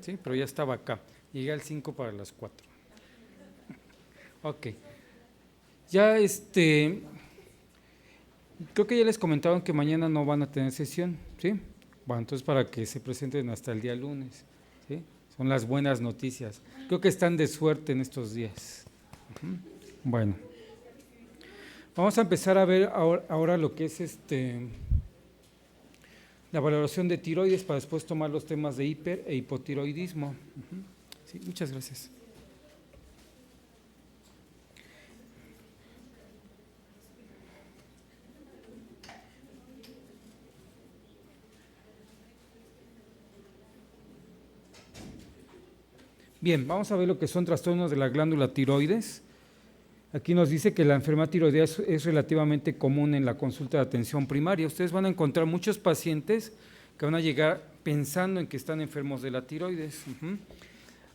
Sí, pero ya estaba acá. Llegué al 5 para las 4. Ok. Ya creo que ya les comentaron que mañana no van a tener sesión, ¿sí? Bueno, entonces para que se presenten hasta el día lunes, ¿sí? Son las buenas noticias. Creo que están de suerte en estos días. Bueno. Vamos a empezar a ver ahora lo que es la valoración de tiroides para después tomar los temas de hiper e hipotiroidismo. Sí, muchas gracias. Bien, vamos a ver lo que son trastornos de la glándula tiroides. Aquí nos dice que la enfermedad tiroidea es relativamente común en la consulta de atención primaria. Ustedes van a encontrar muchos pacientes que van a llegar pensando en que están enfermos de la tiroides.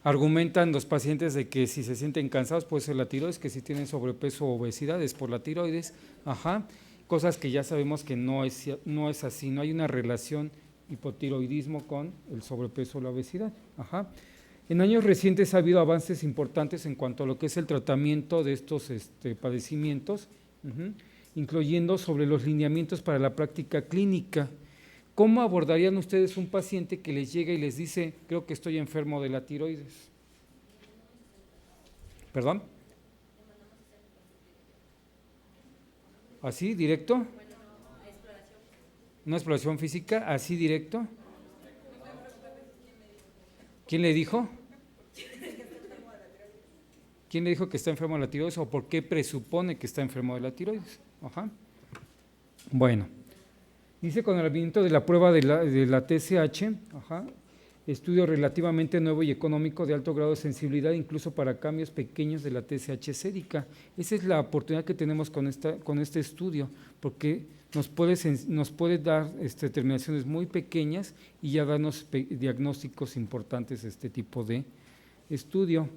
Argumentan los pacientes de que si se sienten cansados puede ser la tiroides, que si tienen sobrepeso o obesidad es por la tiroides. Cosas que ya sabemos que no es así, no hay una relación hipotiroidismo con el sobrepeso o la obesidad. En años recientes ha habido avances importantes en cuanto a lo que es el tratamiento de estos padecimientos, incluyendo sobre los lineamientos para la práctica clínica. ¿Cómo abordarían ustedes un paciente que les llega y les dice, creo que estoy enfermo de la tiroides? ¿Perdón? ¿Así, directo? ¿Una exploración física? ¿Así, directo? ¿Quién le dijo? ¿Quién le dijo que está enfermo de la tiroides o por qué presupone que está enfermo de la tiroides? Bueno, dice con el advenimiento de la prueba de la TSH, estudio relativamente nuevo y económico de alto grado de sensibilidad incluso para cambios pequeños de la TSH sérica. Esa es la oportunidad que tenemos con este estudio, porque nos puede dar determinaciones muy pequeñas y ya darnos diagnósticos importantes de este tipo de estudio.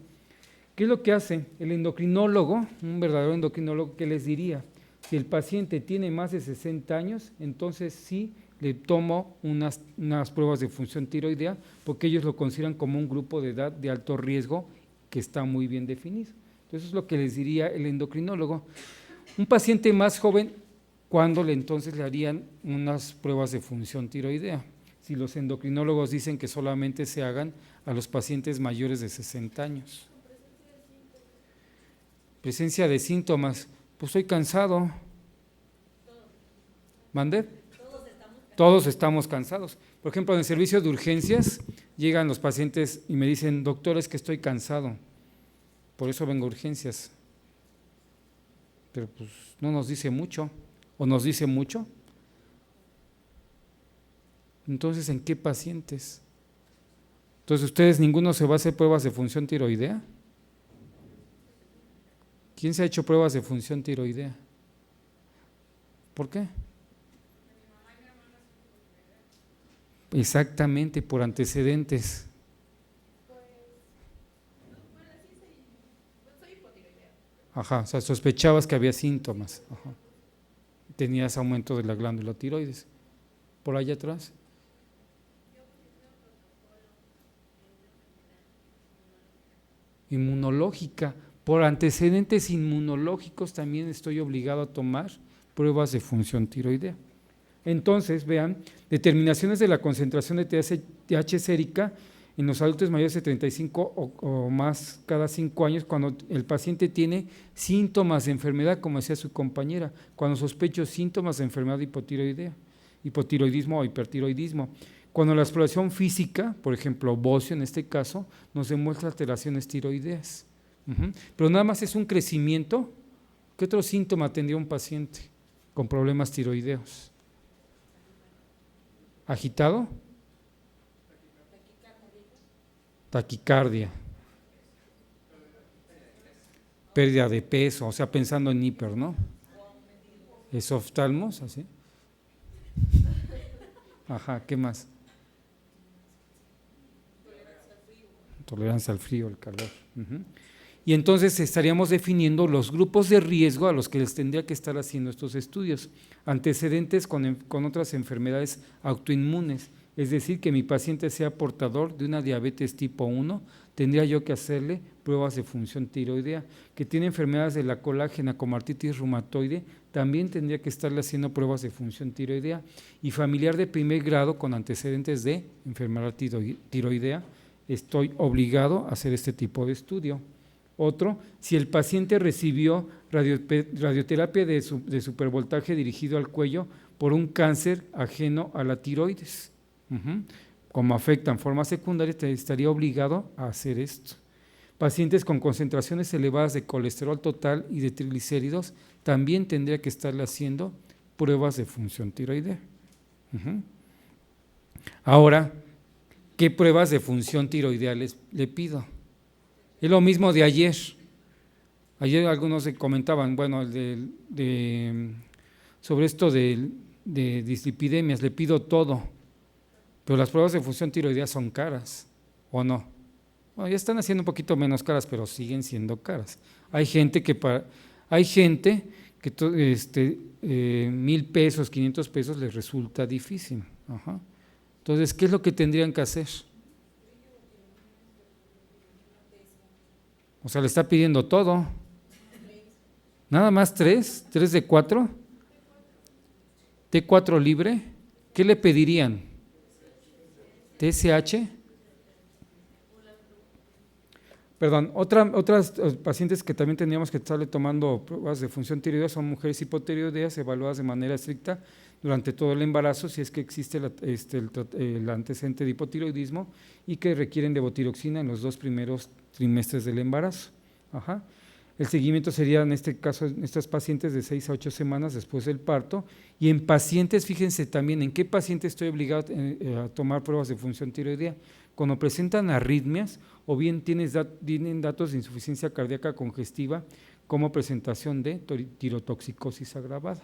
¿Qué es lo que hace el endocrinólogo, un verdadero endocrinólogo? ¿Qué les diría? Si el paciente tiene más de 60 años, entonces sí le tomo unas pruebas de función tiroidea, porque ellos lo consideran como un grupo de edad de alto riesgo que está muy bien definido. Entonces es lo que les diría el endocrinólogo. Un paciente más joven, ¿cuándo entonces le harían unas pruebas de función tiroidea? Si los endocrinólogos dicen que solamente se hagan a los pacientes mayores de 60 años. Presencia de síntomas, pues estoy cansado. ¿Mande? Todos estamos cansados. Por ejemplo, en el servicio de urgencias llegan los pacientes y me dicen, doctor, es que estoy cansado, por eso vengo a urgencias. Pero pues no nos dice mucho, o nos dice mucho. Entonces, ¿en qué pacientes? Entonces, ¿ustedes ninguno se va a hacer pruebas de función tiroidea? ¿Quién se ha hecho pruebas de función tiroidea? ¿Por qué? Exactamente, por antecedentes. O sea, sospechabas que había síntomas. Tenías aumento de la glándula tiroides. ¿Por allá atrás? Inmunológica. Por antecedentes inmunológicos también estoy obligado a tomar pruebas de función tiroidea. Entonces, vean, determinaciones de la concentración de TSH sérica en los adultos mayores de 35 o más cada 5 años, cuando el paciente tiene síntomas de enfermedad, como decía su compañera, cuando sospecho síntomas de enfermedad hipotiroidea, hipotiroidismo o hipertiroidismo. Cuando la exploración física, por ejemplo, bocio en este caso, nos demuestra alteraciones tiroideas. Pero nada más es un crecimiento. ¿Qué otro síntoma tendría un paciente con problemas tiroideos? ¿Agitado? Taquicardia. Pérdida de peso, o sea, pensando en hiper, ¿no? Esoftalmos, así. ¿Qué más? Tolerancia al frío, al calor. Y entonces estaríamos definiendo los grupos de riesgo a los que les tendría que estar haciendo estos estudios. Antecedentes con otras enfermedades autoinmunes, es decir, que mi paciente sea portador de una diabetes tipo 1, tendría yo que hacerle pruebas de función tiroidea. Que tiene enfermedades de la colágena como artritis reumatoide, también tendría que estarle haciendo pruebas de función tiroidea. Y familiar de primer grado con antecedentes de enfermedad tiroidea, estoy obligado a hacer este tipo de estudio. Otro, si el paciente recibió radioterapia de supervoltaje dirigido al cuello por un cáncer ajeno a la tiroides. Como afecta en forma secundaria, estaría obligado a hacer esto. Pacientes con concentraciones elevadas de colesterol total y de triglicéridos, también tendría que estarle haciendo pruebas de función tiroidea. Ahora, ¿qué pruebas de función tiroidea le pido? Es lo mismo de ayer. Ayer algunos comentaban, bueno, sobre esto de dislipidemias, le pido todo, pero las pruebas de función tiroidea son caras, ¿o no? Bueno, ya están haciendo un poquito menos caras, pero siguen siendo caras. Hay gente que 1,000 pesos, 500 pesos les resulta difícil. Entonces, ¿qué es lo que tendrían que hacer? O sea, le está pidiendo todo. Nada más 3 de 4. T4 libre. ¿Qué le pedirían? TSH. Perdón, otras pacientes que también tendríamos que estarle tomando pruebas de función tiroidea son mujeres hipotiroideas evaluadas de manera estricta durante todo el embarazo, si es que existe el antecedente de hipotiroidismo y que requieren de levotiroxina en los 2 primeros trimestres del embarazo. El seguimiento sería en este caso en estas pacientes de 6 a 8 semanas después del parto, y en pacientes, fíjense también en qué paciente estoy obligado a tomar pruebas de función tiroidea, cuando presentan arritmias o bien tienen datos de insuficiencia cardíaca congestiva como presentación de tirotoxicosis agravada.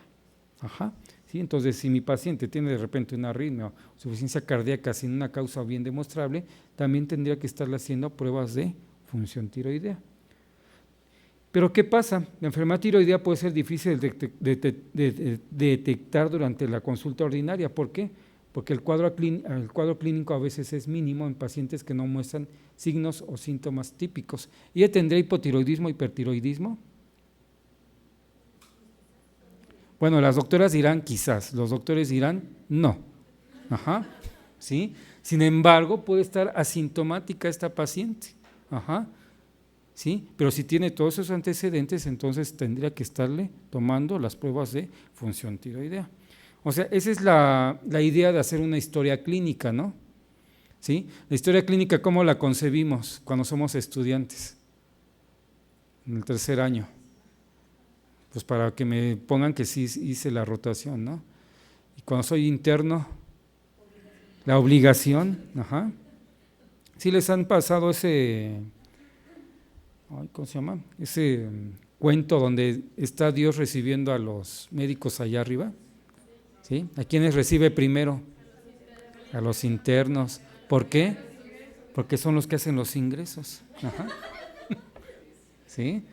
¿Sí? Entonces, si mi paciente tiene de repente una arritmia o insuficiencia cardíaca sin una causa bien demostrable, también tendría que estarle haciendo pruebas de función tiroidea. Pero ¿qué pasa? La enfermedad tiroidea puede ser difícil de detectar durante la consulta ordinaria. ¿Por qué? Porque el cuadro clínico a veces es mínimo en pacientes que no muestran signos o síntomas típicos. ¿Ella tendría hipotiroidismo, hipertiroidismo? Bueno, las doctoras dirán quizás, los doctores dirán no. ¿Sí? Sin embargo, puede estar asintomática esta paciente. ¿Sí? Pero si tiene todos esos antecedentes, entonces tendría que estarle tomando las pruebas de función tiroidea. O sea, esa es la idea de hacer una historia clínica, ¿no? ¿Sí? La historia clínica, ¿cómo la concebimos cuando somos estudiantes? En el 3er año. Pues para que me pongan que sí hice la rotación, ¿no? Y cuando soy interno, la obligación, Sí les han pasado ¿cómo se llama? Ese cuento donde está Dios recibiendo a los médicos allá arriba. ¿Sí? ¿A quiénes recibe primero? A los internos. ¿Por qué? Porque son los que hacen los ingresos. ¿Sí?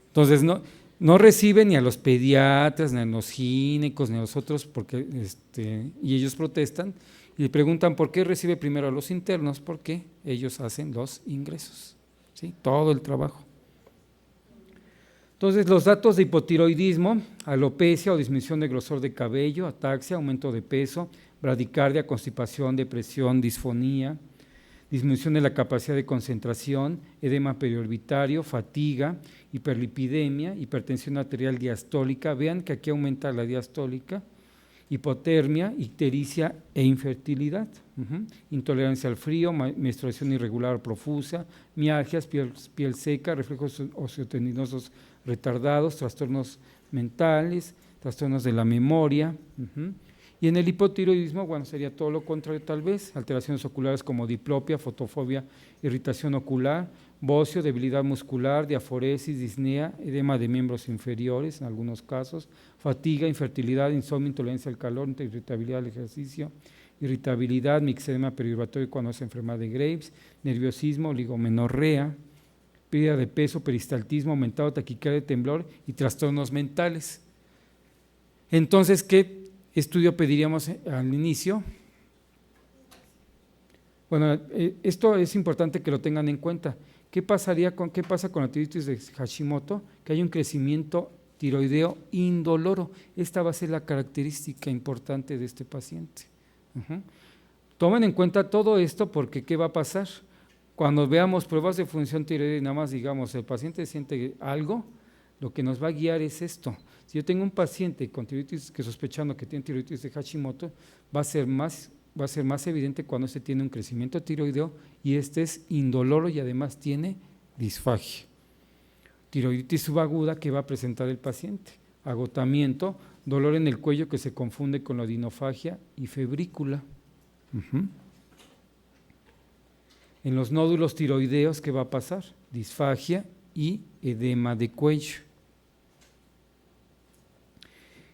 Entonces no recibe ni a los pediatras, ni a los ginecos, ni a los otros, porque y ellos protestan y le preguntan por qué recibe primero a los internos, porque ellos hacen los ingresos. ¿Sí? Todo el trabajo. Entonces, los datos de hipotiroidismo, alopecia o disminución de grosor de cabello, ataxia, aumento de peso, bradicardia, constipación, depresión, disfonía, disminución de la capacidad de concentración, edema periorbitario, fatiga, hiperlipidemia, hipertensión arterial diastólica, vean que aquí aumenta la diastólica, hipotermia, ictericia e infertilidad, intolerancia al frío, menstruación irregular o profusa, mialgias, piel seca, reflejos osteotendinosos retardados, trastornos mentales, trastornos de la memoria. Y en el hipotiroidismo, bueno, sería todo lo contrario tal vez, alteraciones oculares como diplopia, fotofobia, irritación ocular, bocio, debilidad muscular, diaforesis, disnea, edema de miembros inferiores en algunos casos, fatiga, infertilidad, insomnio, intolerancia al calor, irritabilidad al ejercicio, irritabilidad, mixedema periurbatorio cuando es enfermedad de Graves, nerviosismo, oligomenorrea, pérdida de peso, peristaltismo, aumentado, taquicardia, temblor y trastornos mentales. Entonces, ¿qué estudio pediríamos al inicio? Bueno, esto es importante que lo tengan en cuenta. ¿Qué pasa con la tiroiditis de Hashimoto? Que hay un crecimiento tiroideo indoloro. Esta va a ser la característica importante de este paciente. Tomen en cuenta todo esto porque ¿qué va a pasar? Cuando veamos pruebas de función tiroidea y nada más digamos el paciente siente algo, lo que nos va a guiar es esto. Si yo tengo un paciente con tiroiditis que sospechando que tiene tiroiditis de Hashimoto, va a ser más evidente cuando este tiene un crecimiento tiroideo y este es indoloro y además tiene disfagia. Tiroiditis subaguda que va a presentar el paciente, agotamiento, dolor en el cuello que se confunde con la odinofagia y febrícula. En los nódulos tiroideos, ¿qué va a pasar? Disfagia y edema de cuello.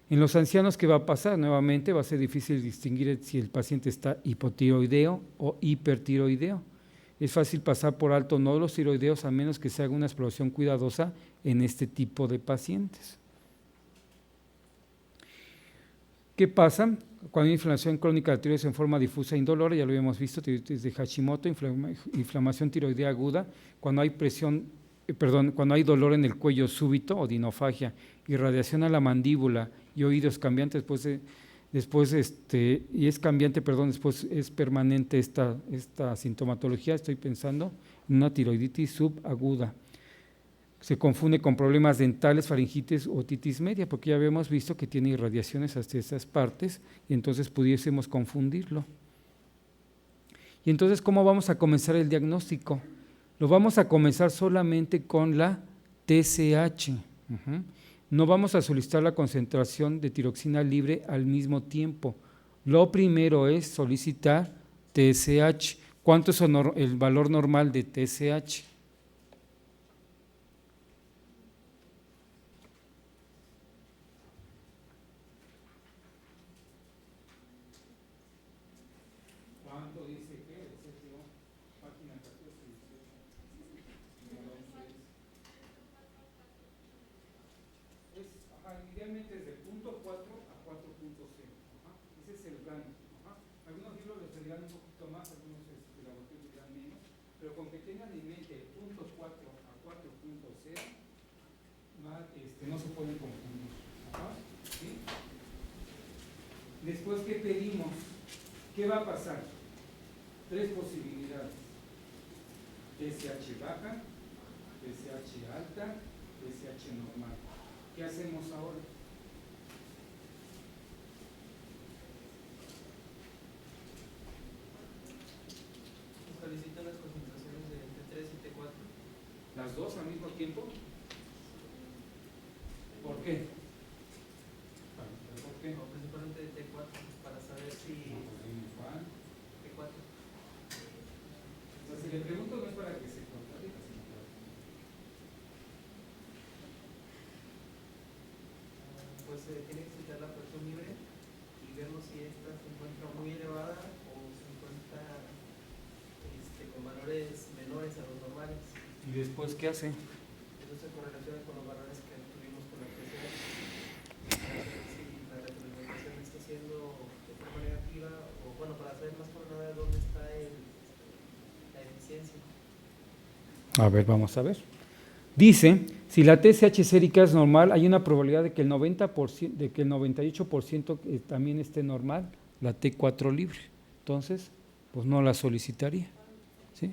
En los ancianos, ¿qué va a pasar? Nuevamente va a ser difícil distinguir si el paciente está hipotiroideo o hipertiroideo. Es fácil pasar por alto nódulos tiroideos a menos que se haga una exploración cuidadosa en este tipo de pacientes. ¿Qué pasa? Cuando hay inflamación crónica de la tiroides en forma difusa e indolora, ya lo habíamos visto, tiroides de Hashimoto, inflamación tiroidea aguda, cuando hay cuando hay dolor en el cuello súbito, odinofagia, irradiación a la mandíbula y oídos cambiantes, después es permanente esta sintomatología, estoy pensando en una tiroiditis subaguda. Se confunde con problemas dentales, faringitis o otitis media, porque ya habíamos visto que tiene irradiaciones hasta esas partes y entonces pudiésemos confundirlo. Y entonces, ¿cómo vamos a comenzar el diagnóstico? Lo vamos a comenzar solamente con la TSH. No vamos a solicitar la concentración de tiroxina libre al mismo tiempo. Lo primero es solicitar TSH. ¿Cuánto es el valor normal de TSH? Idealmente es de 0.4 a 4.0. Ese es el rango. Algunos libros los tendrán un poquito más, algunos laboratorios tendrán menos, pero con que tengan en mente 0.4 a 4.0 no se pueden confundir. ¿Sí? Después, ¿qué pedimos? ¿Qué va a pasar? Tres posibilidades: TSH baja, TSH alta, TSH normal. ¿Qué hacemos ahora? Solicitan las concentraciones de T3 y T4. ¿Las dos al mismo tiempo? ¿Por qué? ¿Por qué? O principalmente de T4, para saber si T4. O sea, si le pregunto no es para que se contradiga, sino para que... Pues tiene que citar la presión libre y vemos si esta se encuentra muy elevada o se encuentra con valores menores a los normales. ¿Y después qué hace? Eso se correlaciona con los valores que tuvimos con la TSH. Si la retroalimentación está siendo de forma negativa o bueno, para saber más por nada dónde está la eficiencia. A ver, vamos a ver. Dice, si la TSH sérica es normal, hay una probabilidad de que el 98% también esté normal, la T4 libre. Entonces, pues no la solicitaría. ¿Sí?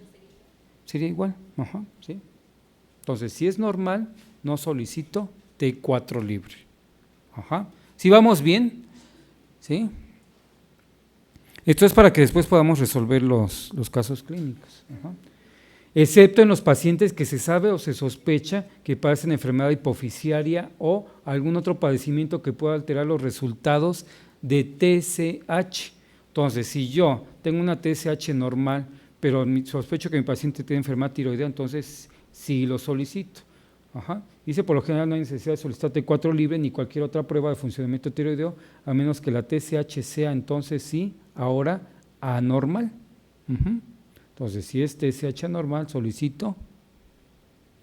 Sería igual. ¿Sí? Entonces, si es normal, no solicito T4 libre. ¿Sí vamos bien? ¿Sí? Esto es para que después podamos resolver los casos clínicos. Excepto en los pacientes que se sabe o se sospecha que padecen enfermedad hipoficiaria o algún otro padecimiento que pueda alterar los resultados de TSH. Entonces, si yo tengo una TSH normal, pero sospecho que mi paciente tiene enfermedad tiroidea, entonces sí lo solicito. Dice, por lo general no hay necesidad de solicitar T4 libre ni cualquier otra prueba de funcionamiento tiroideo, a menos que la TSH sea entonces sí, ahora anormal. Entonces, si es TSH anormal, solicito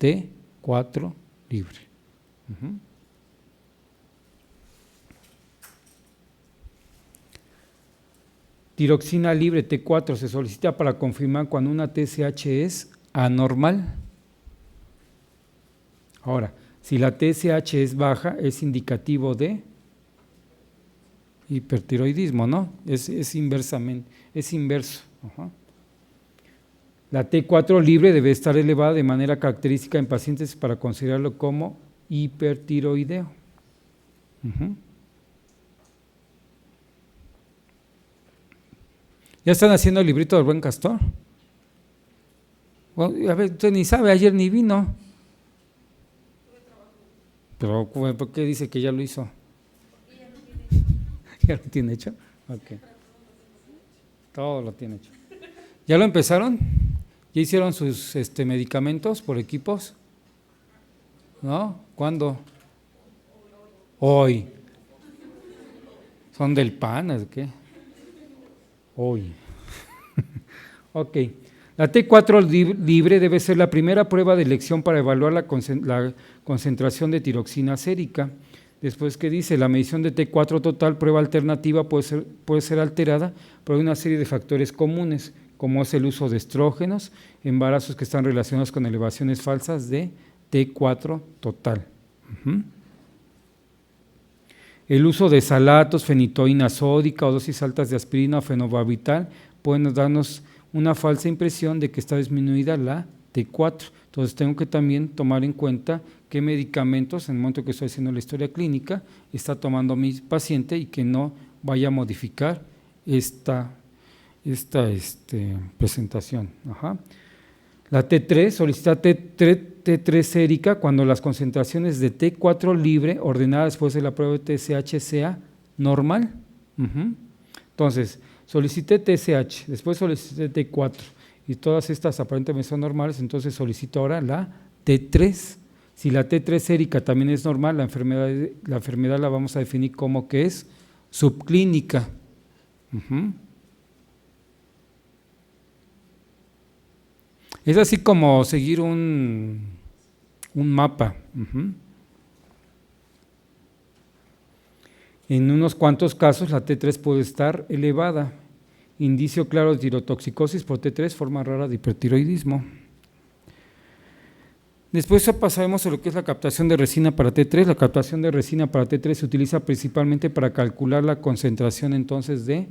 T4 libre. tiroxina libre T4 se solicita para confirmar cuando una TSH es anormal. Ahora, si la TSH es baja, es indicativo de hipertiroidismo, ¿no? Es inversamente, es inverso. Ajá. La T4 libre debe estar elevada de manera característica en pacientes para considerarlo como hipertiroideo. ¿Ya están haciendo el librito del buen castor? Bueno, a ver, usted ni sabe, ayer ni vino. Pero, ¿por qué dice que ya lo hizo? ¿Ya lo tiene hecho? Ok. Todo lo tiene hecho. ¿Ya lo empezaron? ¿Ya hicieron sus medicamentos por equipos? ¿No? ¿Cuándo? Hoy. ¿Son del PAN? ¿Es qué? Hoy. Ok. La T4 libre debe ser la primera prueba de elección para evaluar la concentración de tiroxina sérica. Después, ¿qué dice? La medición de T4 total, prueba alternativa, puede ser alterada por una serie de factores comunes, como es el uso de estrógenos, embarazos que están relacionados con elevaciones falsas de T4 total. El uso de salatos, fenitoína sódica o dosis altas de aspirina o fenobarbital pueden darnos una falsa impresión de que está disminuida la T4. Entonces tengo que también tomar en cuenta qué medicamentos, en el momento que estoy haciendo la historia clínica, está tomando mi paciente y que no vaya a modificar esta presentación. La T3 solicita T3 sérica cuando las concentraciones de T4 libre ordenadas después de la prueba de TSH sea normal. Entonces, solicité TSH, después solicité T4 y todas estas aparentemente son normales, entonces solicito ahora la T3. Si la T3 sérica también es normal, la enfermedad la vamos a definir como que es subclínica. Es así como seguir un mapa. En unos cuantos casos la T3 puede estar elevada. Indicio claro de tirotoxicosis por T3, forma rara de hipertiroidismo. Después pasaremos a lo que es la captación de resina para T3. La captación de resina para T3 se utiliza principalmente para calcular la concentración entonces de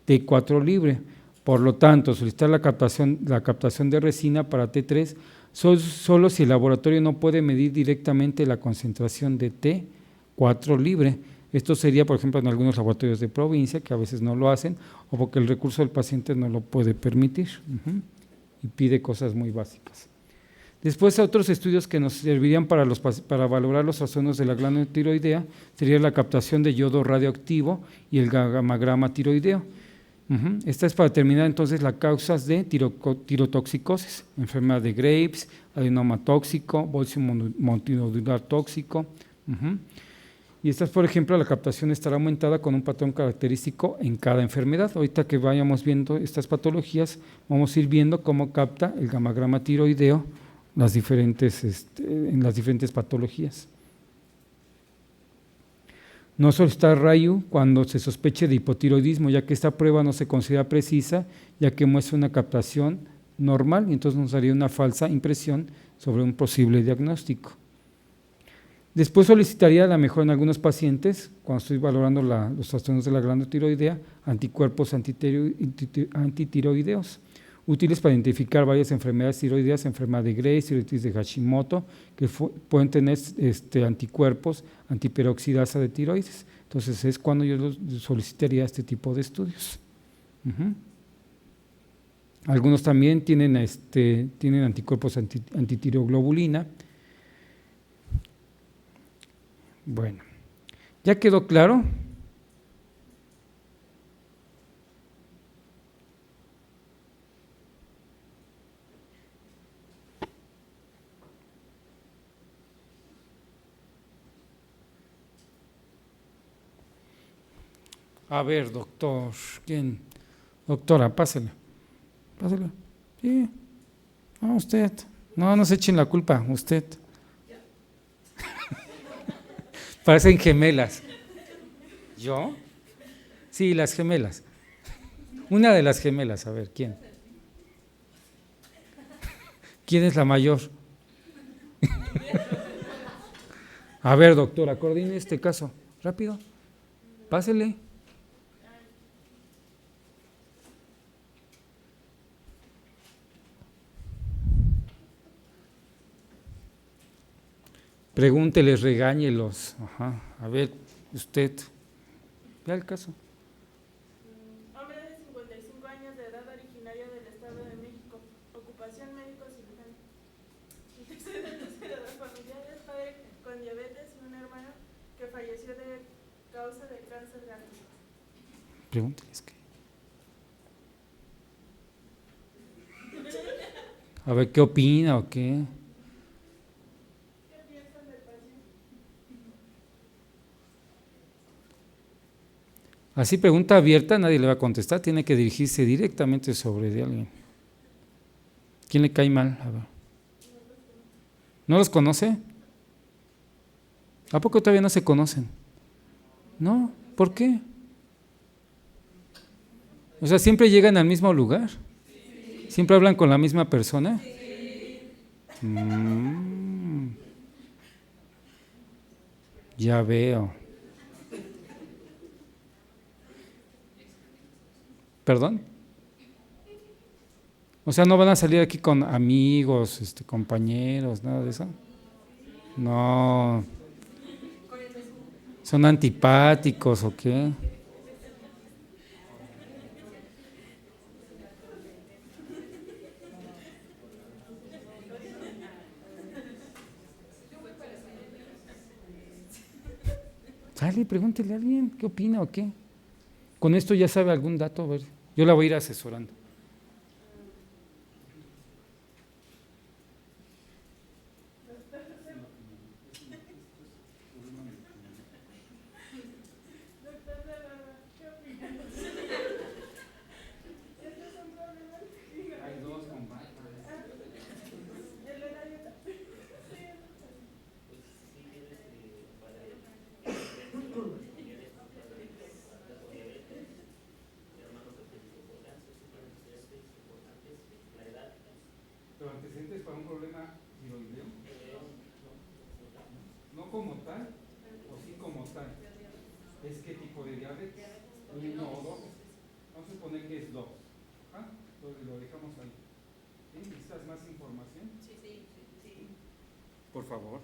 T4 libre. Por lo tanto, solicitar la captación de resina para T3 solo si el laboratorio no puede medir directamente la concentración de T4 libre. Esto sería, por ejemplo, en algunos laboratorios de provincia, que a veces no lo hacen, o porque el recurso del paciente no lo puede permitir y pide cosas muy básicas. Después, otros estudios que nos servirían para valorar los trastornos de la glándula tiroidea sería la captación de yodo radioactivo y el gamagrama tiroideo. Esta es para determinar entonces las causas de tirotoxicosis, enfermedad de Graves, adenoma tóxico, bolsio multinodular tóxico. Y estas, por ejemplo, la captación estará aumentada con un patrón característico en cada enfermedad. Ahorita que vayamos viendo estas patologías, vamos a ir viendo cómo capta el gamagrama tiroideo en las diferentes patologías. No solicitar RAYU cuando se sospeche de hipotiroidismo, ya que esta prueba no se considera precisa, ya que muestra una captación normal y entonces nos daría una falsa impresión sobre un posible diagnóstico. Después solicitaría a lo mejor en algunos pacientes, cuando estoy valorando los trastornos de la glándula tiroidea, anticuerpos antitiroideos, útiles para identificar varias enfermedades tiroideas, enfermedad de Graves, tiroiditis de Hashimoto, que pueden tener anticuerpos antiperoxidasa de tiroides. Entonces es cuando yo solicitaría este tipo de estudios. Algunos también tienen anticuerpos antitiroglobulina. Bueno, ¿ya quedó claro? A ver, doctor, ¿quién? Doctora, pásela. Pásela. Sí. No, usted. No se echen la culpa, usted. Parecen gemelas. ¿Yo? Sí, las gemelas. Una de las gemelas, a ver, ¿quién? ¿Quién es la mayor? A ver, doctora, coordine este caso. Rápido, pásele. Pregúnteles, regáñelos. Ajá. A ver, usted, vea el caso. Hombre de 55 años de edad, originario del Estado de México, ocupación médico cirujano. Antecedentes de edad familiares, padre con diabetes y un hermano que falleció de causa de cáncer gástrico. Pregúnteles qué. A ver, ¿qué opina o qué? ¿Qué piensan del paciente? Así pregunta abierta, nadie le va a contestar, tiene que dirigirse directamente sobre de alguien. ¿Quién le cae mal? A ver. ¿No los conoce? ¿A poco todavía no se conocen? No, ¿por qué? O sea, ¿siempre llegan al mismo lugar? ¿Siempre hablan con la misma persona? Ya veo. ¿Perdón? O sea, ¿no van a salir aquí con amigos, compañeros, nada de eso? No. ¿Son antipáticos o qué? Sale, pregúntele a alguien, ¿qué opina o qué? Con esto ya sabe algún dato, a ver. Yo la voy a ir asesorando. Doctor Navarra, ¿qué opinan? ¿Estos son problemas? Hay dos, compadre. ¿El horario? Sí. ¿Pero antecedentes para un problema tiroideo? No como tal, o sí como tal. ¿Es qué tipo de diabetes? ¿Uno o dos? Vamos a suponer que es dos. ¿Ah? Lo dejamos ahí. ¿Sí? ¿Necesitas más información? Sí. Por favor.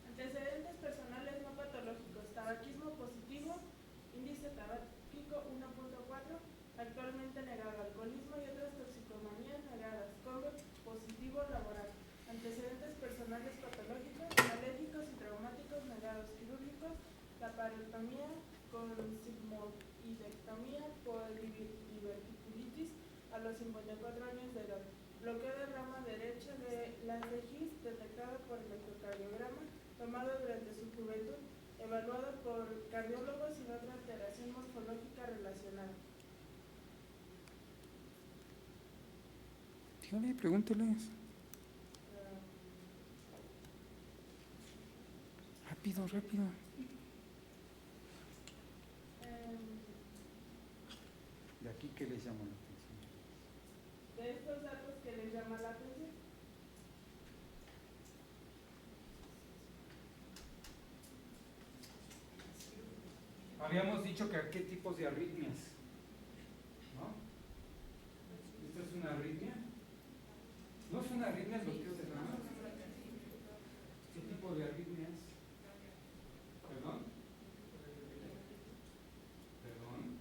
Antecedentes personales no patológicos. Tabaquismo positivo. Índice tabáquico 1.4. Actualmente negado. Alcoholismo y otras toxicomanías negadas. COVID positivo laboral. Antecedentes personales patológicos, alérgicos y traumáticos negados. Quirúrgicos. Laparotomía con sigmoidectomía por diverticulitis a los 54 años de edad. Bloqueo de rama derecha de las de His detectado por electrocardiograma tomado durante su juventud, evaluado por cardiólogos sin otra alteración morfológica relacionada. Dígale, pregúnteles. Rápido, rápido. ¿De aquí qué les llama la atención? De estos datos que les llama la atención. Habíamos dicho que a qué tipos de arritmias, ¿no? ¿Esta es una arritmia? ¿No es una arritmia el bloqueo de rama? ¿Qué tipo de arritmias? ¿Perdón? ¿Perdón?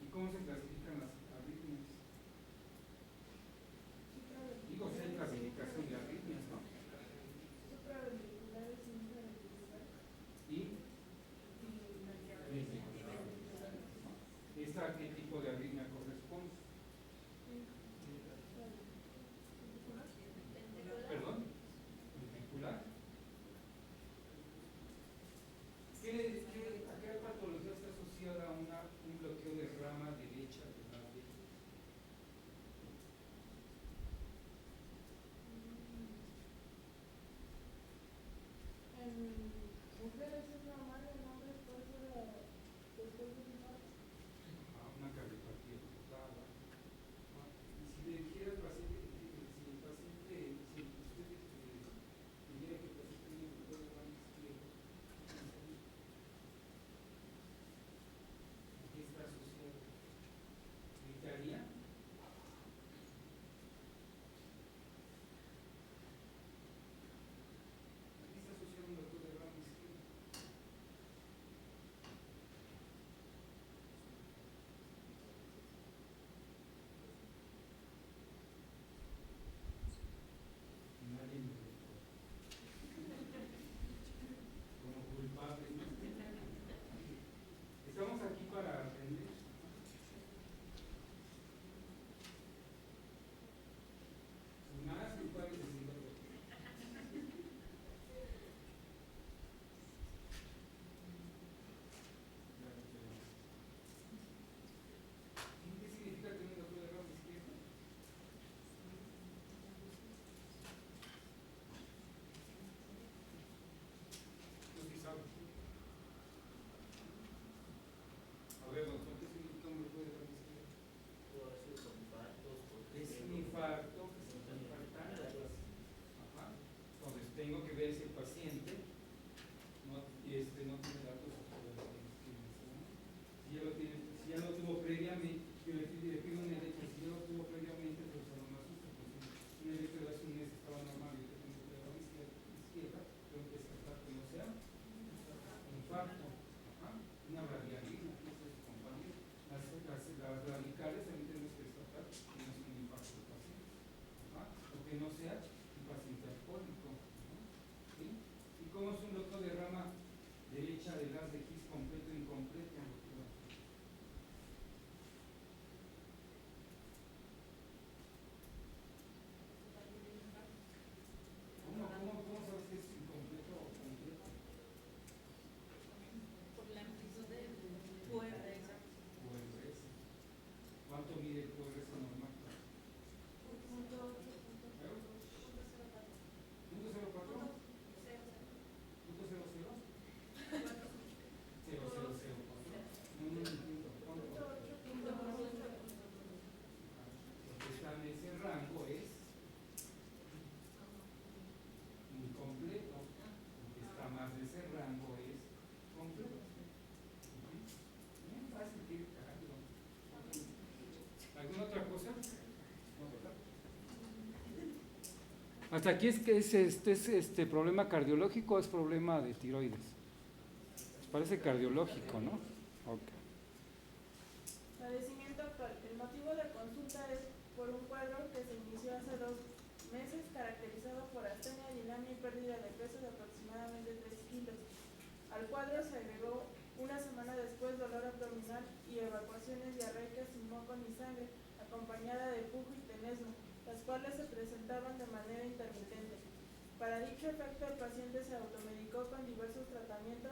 ¿Y cómo se clasifican las arritmias? Digo, si hay clasificación de arritmias, ¿no? Supraventriculares y intraventriculares. ¿Y? ¿Esta a qué tipo de arritmia corresponde? ¿Perdón? sea un paciente alcohólico, ¿no? ¿Sí? ¿Y cómo es un loto de rama derecha del haz de His completo e incompleto? ¿Cómo sabes que es incompleto o completo? Por la amplitud del QRS. QRS. ¿Cuánto mide el QRS normal? Punto 8, ¿Punto 04? ¿Punto 00? 0004. No entiendo. ¿Cuánto? Lo que está en ese rango es incompleto. Lo que está más de ese rango es completo. Bien fácil que ir cagando. ¿Alguna otra cosa? No, ¿verdad? Hasta aquí es que es problema cardiológico o es problema de tiroides. Parece cardiológico, ¿no? Ok. Padecimiento actual. El motivo de consulta es por un cuadro que se inició hace 2 meses, caracterizado por astenia, dinamia y pérdida de peso de aproximadamente 3 kilos. Al cuadro se agregó una semana después dolor abdominal y evacuaciones diarreicas sin moco ni sangre, acompañada de pujo y tenesmo, las cuales se presentaban de manera intermitente. Para dicho efecto, el paciente se automedicó con diversos tratamientos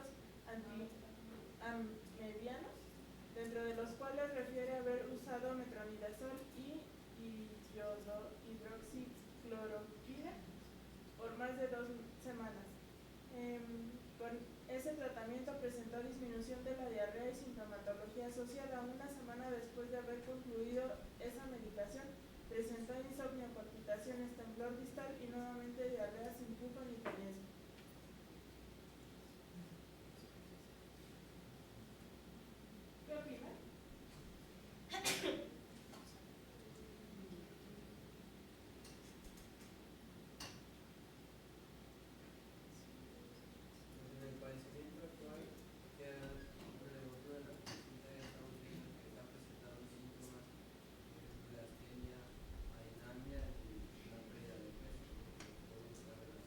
antimedianos, dentro de los cuales refiere haber usado metronidazol y hidroxicloroquina por más de 2 semanas. Con ese tratamiento presentó disminución de la diarrea y sintomatología asociada. Una semana después de haber concluido esa medicación, presentó insomnio, palpitaciones, temblor distal y nuevamente diarrea sin pujo ni tenesmo. ¿Qué opina? En el padecimiento actual, que por el motivo de la consulta ya estamos viendo que está presentando síntomas de astenia, anemia y una pérdida de peso, que podemos estar relacionados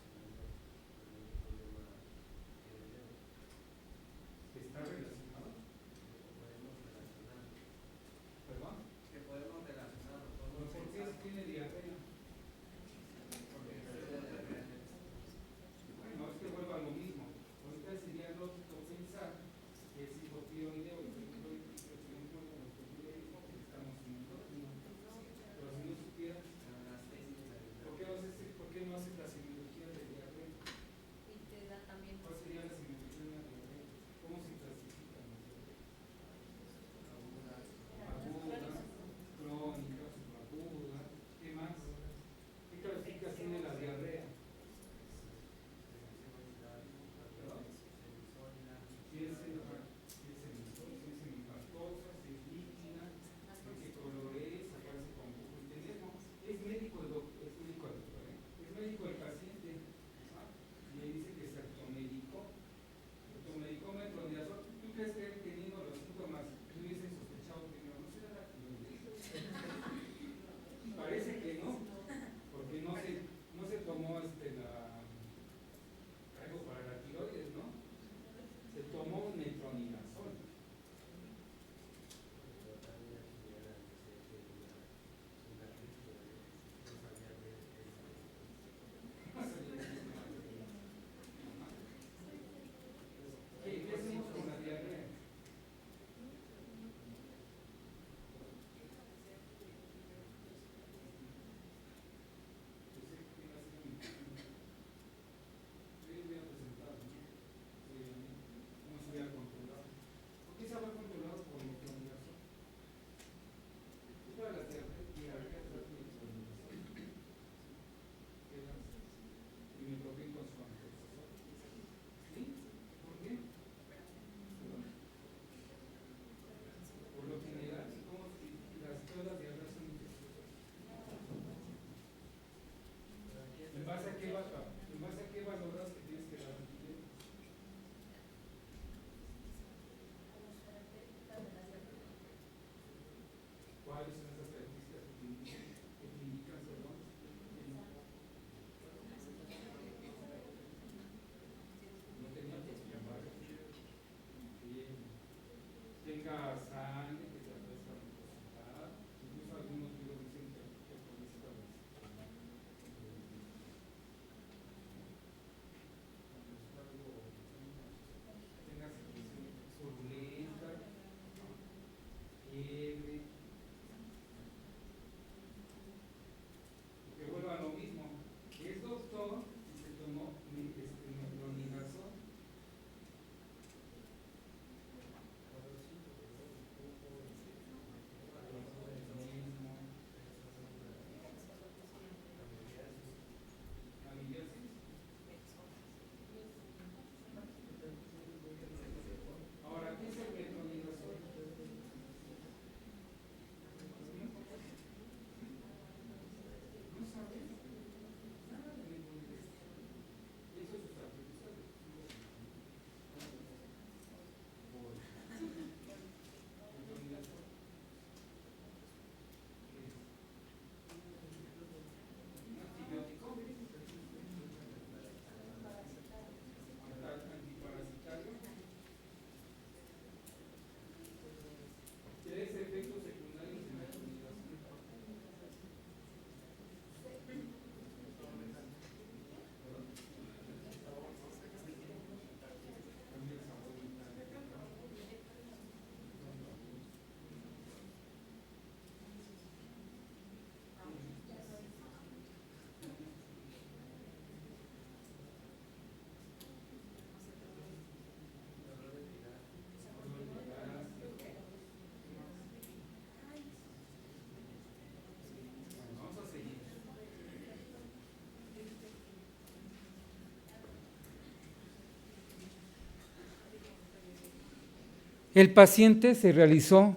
El paciente se realizó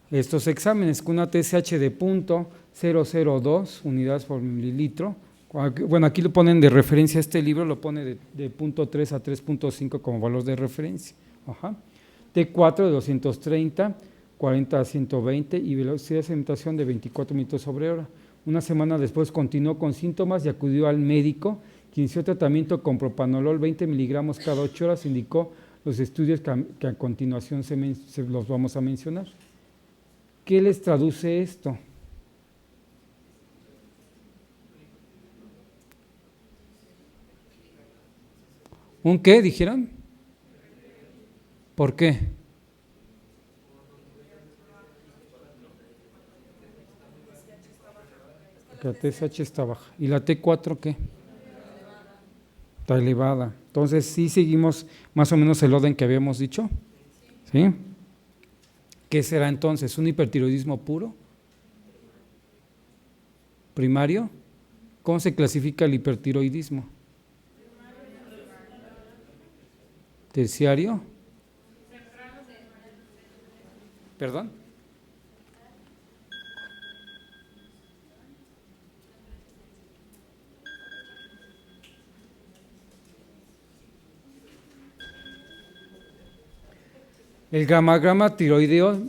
estos exámenes con una TSH de 0.002 unidades por mililitro. Bueno, aquí lo ponen de referencia, este libro lo pone de 0.3 a 3.5 como valor de referencia. Ajá. T4 de 230, 40 a 120 y velocidad de sedimentación de 24 minutos sobre hora. Una semana después continuó con síntomas y acudió al médico, que inició tratamiento con propanolol 20 miligramos cada 8 horas, indicó los estudios que a continuación se los vamos a mencionar. ¿Qué les traduce esto? ¿Un qué, dijeron? ¿Por qué? Porque la TSH está baja. ¿Y la T4 qué? Está elevada. Entonces, sí seguimos más o menos el orden que habíamos dicho. ¿Sí? ¿Qué será entonces? ¿Un hipertiroidismo puro? ¿Primario? ¿Cómo se clasifica el hipertiroidismo? ¿Terciario? ¿Perdón? El gammagrama tiroideo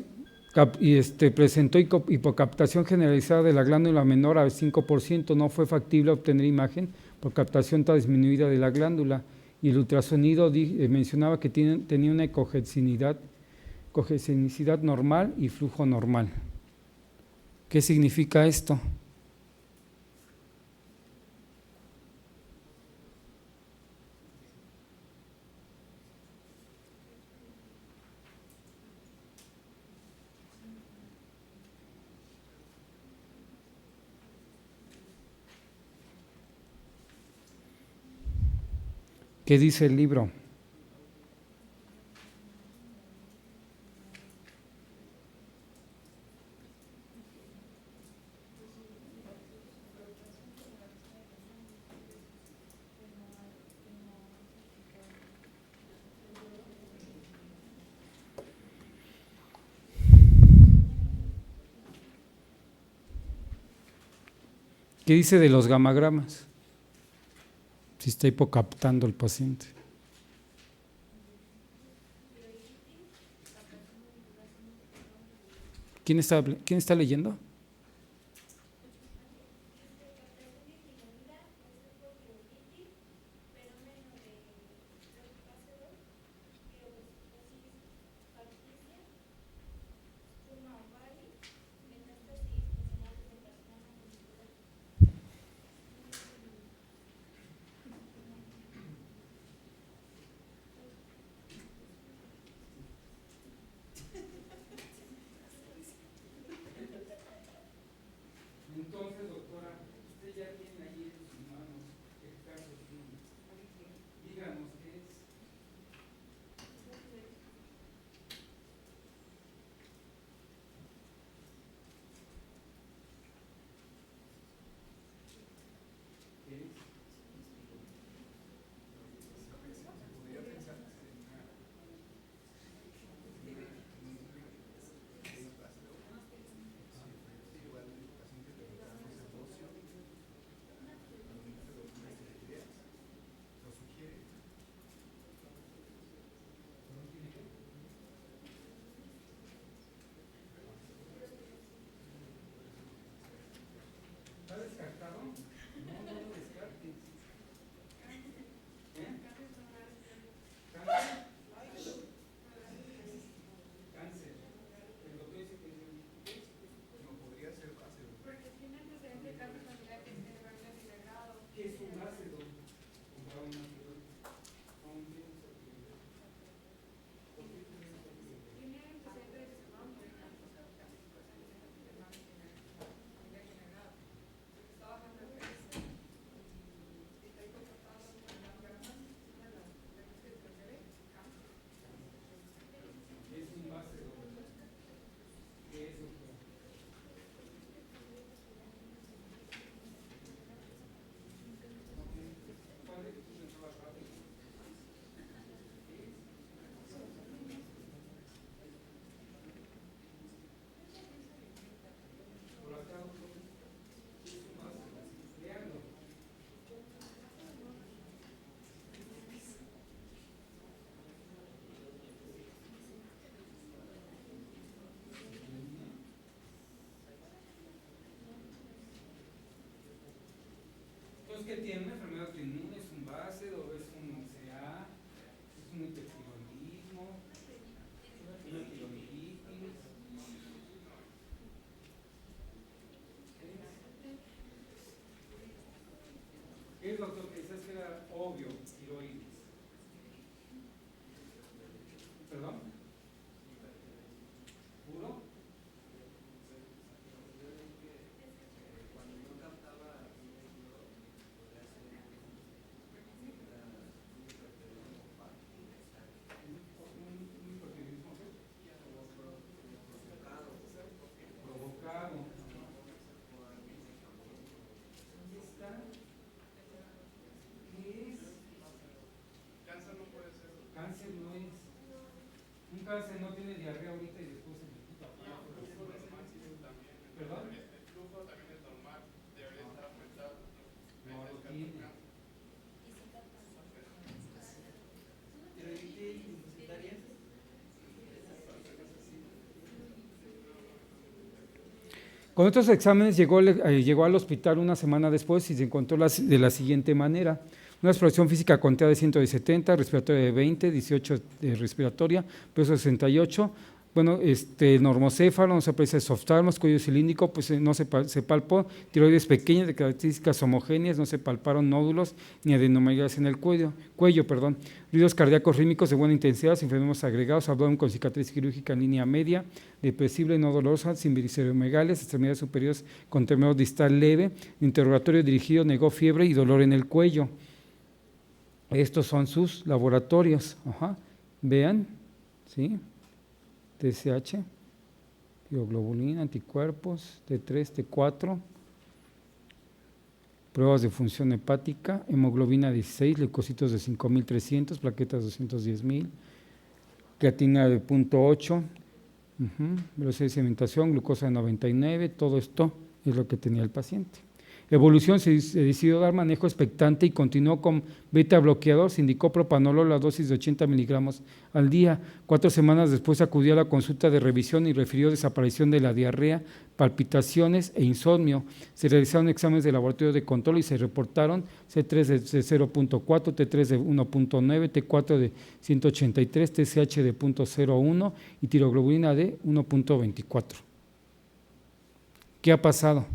presentó hipocaptación generalizada de la glándula menor a 5%, no fue factible obtener imagen por captación tan disminuida de la glándula, y el ultrasonido mencionaba que tenía una cogenicidad normal y flujo normal. ¿Qué significa esto? ¿Qué dice el libro? ¿Qué dice de los gamagramas? Si está hipocaptando el paciente. ¿Quién está leyendo? Entonces, doctora, usted ya tiene ahí en sus manos el caso clínico. Díganos qué es. ¿Qué es? ¿Está descartado? No, no lo descartes. ¿Eh? ¿Cáncer? Cáncer. El doctor dice que es no podría ser ácido. Porque tiene antecedente de cáncer familiar que es cerebral acelerado. ¿Qué es un ácido? Comparado a un ácido. Tiene antecedente de que se va a morir una familiar generado. Está bajando el peso. ¿qué tiene? ¿Una enfermedad autoinmune? ¿Es un base o es un CA? ¿Es un hipertiroidismo? ¿Una tiroiditis? ¿Qué es, doctor? Que decías que era obvio, tiroides. ¿Perdón? ¿Puro? ¿Un hipertiroidismo qué? Provocado. ¿Dónde está? ¿Qué es? Cáncer no puede ser. Cáncer no es. Un cáncer no tiene diarrea ahorita y después se le quita. ¿Perdón? El flujo también es normal, debería estar aumentado. No lo tiene. ¿Tiroiditis deficitaria? Con estos exámenes llegó al hospital una semana después y se encontró de la siguiente manera: una exploración física contada de 170, respiratoria de 20, 18 de respiratoria, peso 68, bueno, normocéfalo, no se aprecia esoftalmos, cuello cilíndrico, pues no se palpó, tiroides pequeñas de características homogéneas, no se palparon nódulos ni adenomalias en el cuello, ruidos cardíacos rítmicos de buena intensidad, enfermos agregados, abdomen con cicatriz quirúrgica en línea media, depresible no dolorosa, sin visceromegalias, extremidades superiores con tremor distal leve, interrogatorio dirigido, negó fiebre y dolor en el cuello. Estos son sus laboratorios, vean, ¿sí? TSH, tioglobulina, anticuerpos, T3, T4, pruebas de función hepática, hemoglobina 16, leucocitos de 5.300, plaquetas 210.000, creatina de 0.8, velocidad de sedimentación, glucosa de 99, todo esto es lo que tenía el paciente. Evolución: se decidió dar manejo expectante y continuó con beta bloqueador, se indicó propanolol a dosis de 80 miligramos al día. 4 semanas después acudió a la consulta de revisión y refirió desaparición de la diarrea, palpitaciones e insomnio. Se realizaron exámenes de laboratorio de control y se reportaron C3 de 0.4, T3 de 1.9, T4 de 183, TSH de 0.01 y tiroglobulina de 1.24. ¿Qué ha pasado?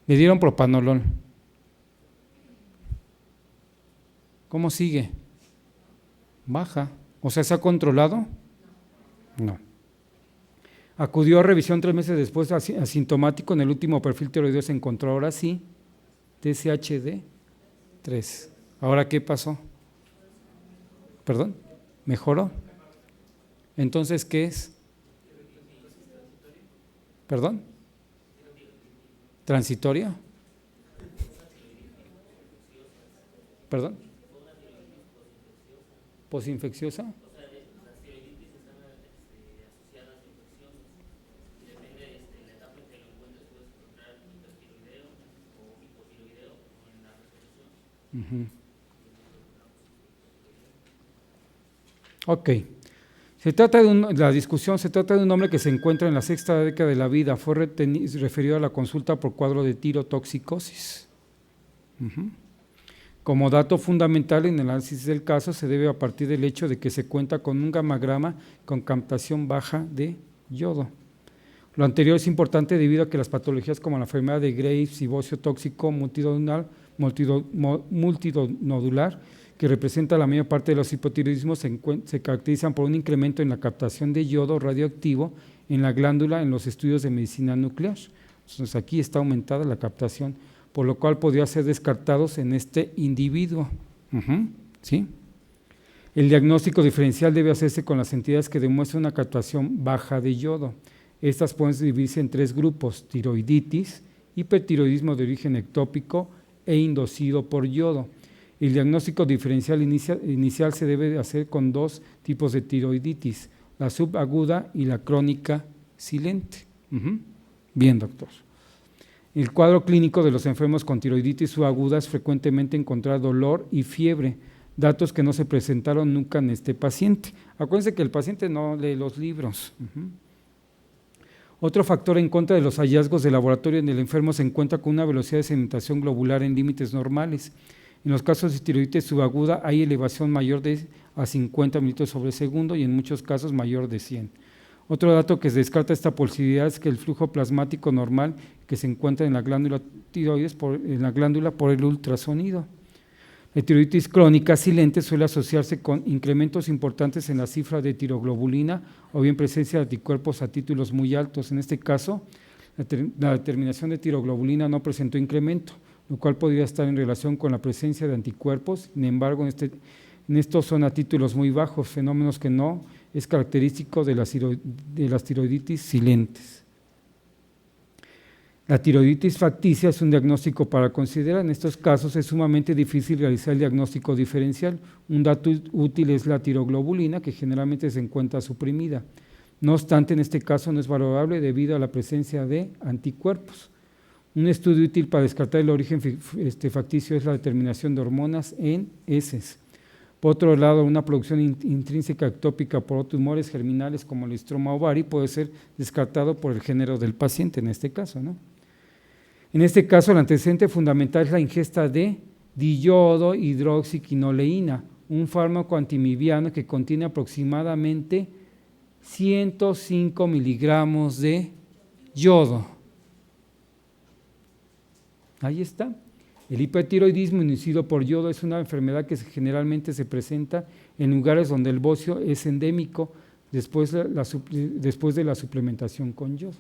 Le dieron propanolol. ¿Cómo sigue? Baja. O sea, ¿se ha controlado? No. Acudió a revisión 3 meses después, asintomático. En el último perfil tiroideo se encontró ahora sí TSH de 3. ¿Ahora qué pasó? ¿Perdón? ¿Mejoró? Entonces, ¿qué es? ¿Perdón? ¿Transitoria? ¿Perdón? ¿Posinfecciosa? Las tiroiditis están asociadas a infecciones y depende de la etapa en que lo encuentres, puedes encontrar hipertiroideo o hipotiroideo en la resolución. Ok. La discusión se trata de un hombre que se encuentra en la 6ª década de la vida, fue referido a la consulta por cuadro de tirotoxicosis. Como dato fundamental en el análisis del caso se debe a partir del hecho de que se cuenta con un gamagrama con captación baja de yodo. Lo anterior es importante debido a que las patologías como la enfermedad de Graves y bocio tóxico multinodular, que representa la mayor parte de los hipotiroidismos, se caracterizan por un incremento en la captación de yodo radioactivo en la glándula en los estudios de medicina nuclear. Entonces aquí está aumentada la captación, por lo cual podría ser descartados en este individuo. ¿Sí? El diagnóstico diferencial debe hacerse con las entidades que demuestran una captación baja de yodo. Estas pueden dividirse en 3 grupos: tiroiditis, hipertiroidismo de origen ectópico e inducido por yodo. El diagnóstico diferencial inicial se debe hacer con 2 tipos de tiroiditis: la subaguda y la crónica silente. Bien, doctor. El cuadro clínico de los enfermos con tiroiditis subaguda es frecuentemente encontrar dolor y fiebre, datos que no se presentaron nunca en este paciente. Acuérdense que el paciente no lee los libros. Otro factor en contra de los hallazgos de laboratorio en el enfermo se encuentra con una velocidad de sedimentación globular en límites normales. En los casos de tiroiditis subaguda hay elevación mayor de a 50 mililitros sobre segundo y en muchos casos mayor de 100. Otro dato que se descarta esta posibilidad es que el flujo plasmático normal que se encuentra en la glándula tiroides por el ultrasonido. La tiroiditis crónica silente suele asociarse con incrementos importantes en la cifra de tiroglobulina o bien presencia de anticuerpos a títulos muy altos. En este caso, la determinación de tiroglobulina no presentó incremento, lo cual podría estar en relación con la presencia de anticuerpos. Sin embargo, en estos son a títulos muy bajos, fenómenos que no es característico de las tiroiditis silentes. La tiroiditis facticia es un diagnóstico para considerar. En estos casos es sumamente difícil realizar el diagnóstico diferencial. Un dato útil es la tiroglobulina, que generalmente se encuentra suprimida. No obstante, en este caso no es valorable debido a la presencia de anticuerpos. Un estudio útil para descartar el origen facticio es la determinación de hormonas en heces. Por otro lado, una producción intrínseca ectópica por tumores germinales como el estroma ovari puede ser descartado por el género del paciente en este caso, ¿no? En este caso, el antecedente fundamental es la ingesta de diyodo hidroxiquinoleína, un fármaco antimibiano que contiene aproximadamente 105 miligramos de yodo. Ahí está. El hipertiroidismo inducido por yodo es una enfermedad que generalmente se presenta en lugares donde el bocio es endémico después de la suplementación con yodo.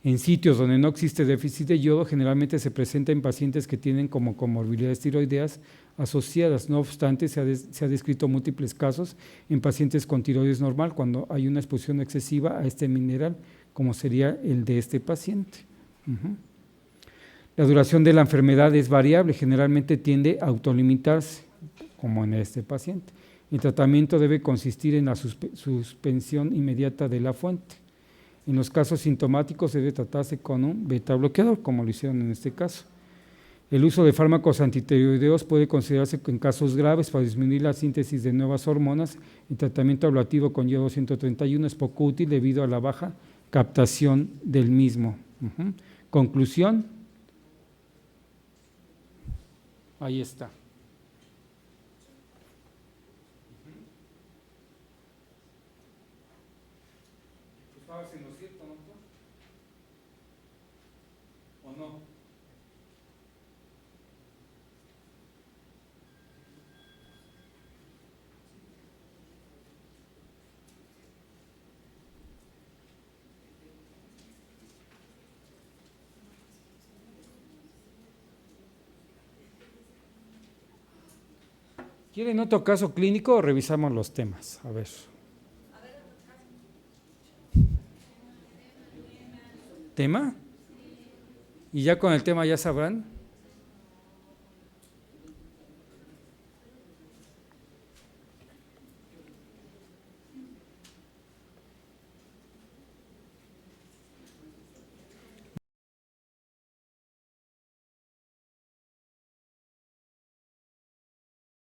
En sitios donde no existe déficit de yodo, generalmente se presenta en pacientes que tienen como comorbilidades tiroideas asociadas. No obstante, se ha descrito múltiples casos en pacientes con tiroides normal cuando hay una exposición excesiva a este mineral, como sería el de este paciente. La duración de la enfermedad es variable, generalmente tiende a autolimitarse, como en este paciente. El tratamiento debe consistir en la suspensión inmediata de la fuente. En los casos sintomáticos debe tratarse con un beta bloqueador, como lo hicieron en este caso. El uso de fármacos antitiroideos puede considerarse en casos graves para disminuir la síntesis de nuevas hormonas. El tratamiento ablativo con yodo 131 es poco útil debido a la baja captación del mismo. Conclusión. Ahí está. ¿En lo cierto, no? ¿O no? ¿Quieren otro caso clínico o revisamos los temas? A ver. ¿Tema? ¿Y ya con el tema ya sabrán?